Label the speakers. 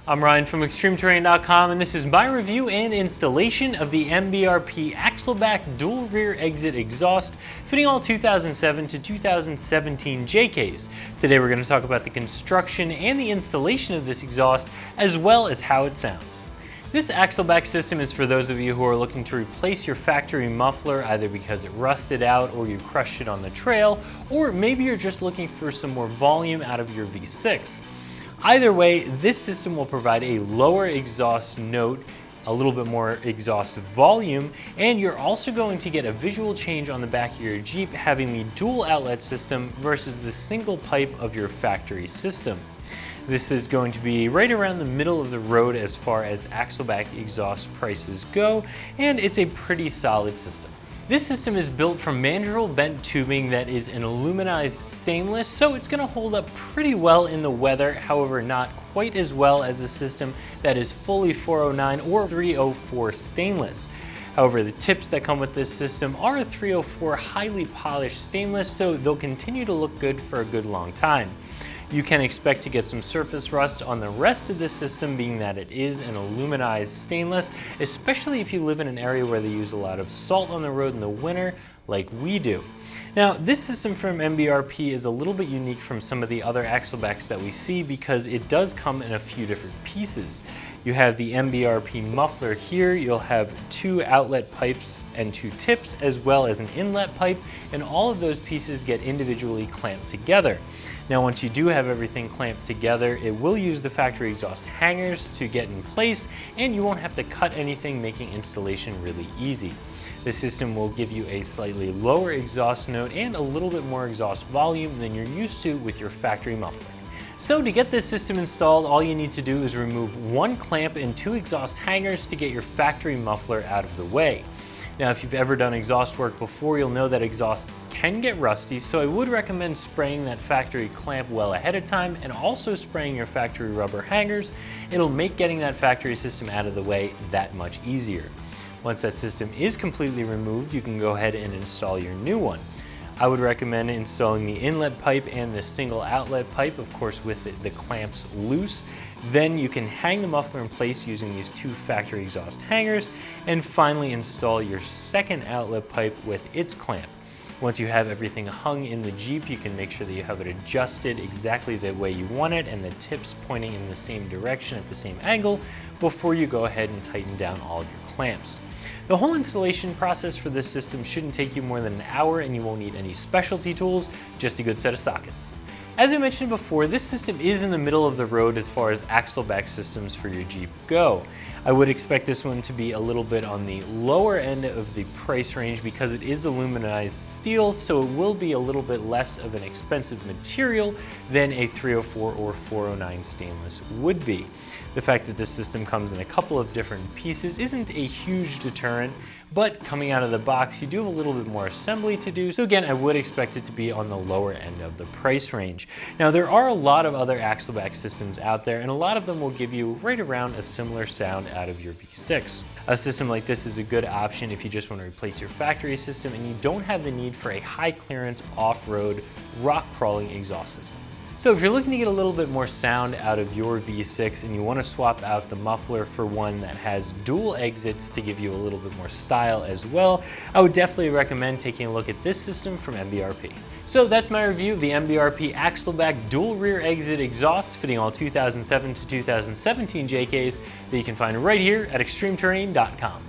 Speaker 1: I'm Ryan from ExtremeTerrain.com, and this is my review and installation of the MBRP Axle-Back dual rear exit exhaust fitting all 2007 to 2017 JKs. Today we're going to talk about the construction and the installation of this exhaust, as well as how it sounds. This Axle-Back system is for those of you who are looking to replace your factory muffler either because it rusted out or you crushed it on the trail, or maybe you're just looking for some more volume out of your V6. Either way, this system will provide a lower exhaust note, a little bit more exhaust volume, and you're also going to get a visual change on the back of your Jeep having the dual outlet system versus the single pipe of your factory system. This is going to be right around the middle of the road as far as Axle-Back exhaust prices go, and it's a pretty solid system. This system is built from Mandrel Bent tubing that is an aluminized stainless, so it's going to hold up pretty well in the weather, however not quite as well as a system that is fully 409 or 304 stainless. However, the tips that come with this system are a 304 highly polished stainless, so they'll continue to look good for a good long time. You can expect to get some surface rust on the rest of the system, being that it is an aluminized stainless, especially if you live in an area where they use a lot of salt on the road in the winter, like we do. Now, this system from MBRP is a little bit unique from some of the other Axle-Backs that we see because it does come in a few different pieces. You have the MBRP muffler here, you'll have 2 outlet pipes and 2 tips, as well as an inlet pipe, and all of those pieces get individually clamped together. Now, once you do have everything clamped together, it will use the factory exhaust hangers to get in place, and you won't have to cut anything, making installation really easy. The system will give you a slightly lower exhaust note and a little bit more exhaust volume than you're used to with your factory muffler. So to get this system installed, all you need to do is remove 1 clamp and 2 exhaust hangers to get your factory muffler out of the way. Now, if you've ever done exhaust work before, you'll know that exhausts can get rusty, so I would recommend spraying that factory clamp well ahead of time and also spraying your factory rubber hangers. It'll make getting that factory system out of the way that much easier. Once that system is completely removed, you can go ahead and install your new one. I would recommend installing the inlet pipe and the single outlet pipe, of course with the clamps loose. Then you can hang the muffler in place using these 2 factory exhaust hangers, and finally install your second outlet pipe with its clamp. Once you have everything hung in the Jeep, you can make sure that you have it adjusted exactly the way you want it and the tips pointing in the same direction at the same angle before you go ahead and tighten down all of your clamps. The whole installation process for this system shouldn't take you more than an hour, and you won't need any specialty tools, just a good set of sockets. As I mentioned before, this system is in the middle of the road as far as Axle-Back systems for your Jeep go. I would expect this one to be a little bit on the lower end of the price range because it is aluminized steel, so it will be a little bit less of an expensive material than a 304 or 409 stainless would be. The fact that this system comes in a couple of different pieces isn't a huge deterrent, but coming out of the box, you do have a little bit more assembly to do. So again, I would expect it to be on the lower end of the price range. Now, there are a lot of other Axle-Back systems out there, and a lot of them will give you right around a similar sound out of your V6. A system like this is a good option if you just want to replace your factory system and you don't have the need for a high clearance off-road rock crawling exhaust system. So if you're looking to get a little bit more sound out of your V6 and you want to swap out the muffler for one that has dual exits to give you a little bit more style as well, I would definitely recommend taking a look at this system from MBRP. So that's my review of the MBRP Axle-Back dual rear exit exhaust fitting all 2007 to 2017 JKs that you can find right here at ExtremeTerrain.com.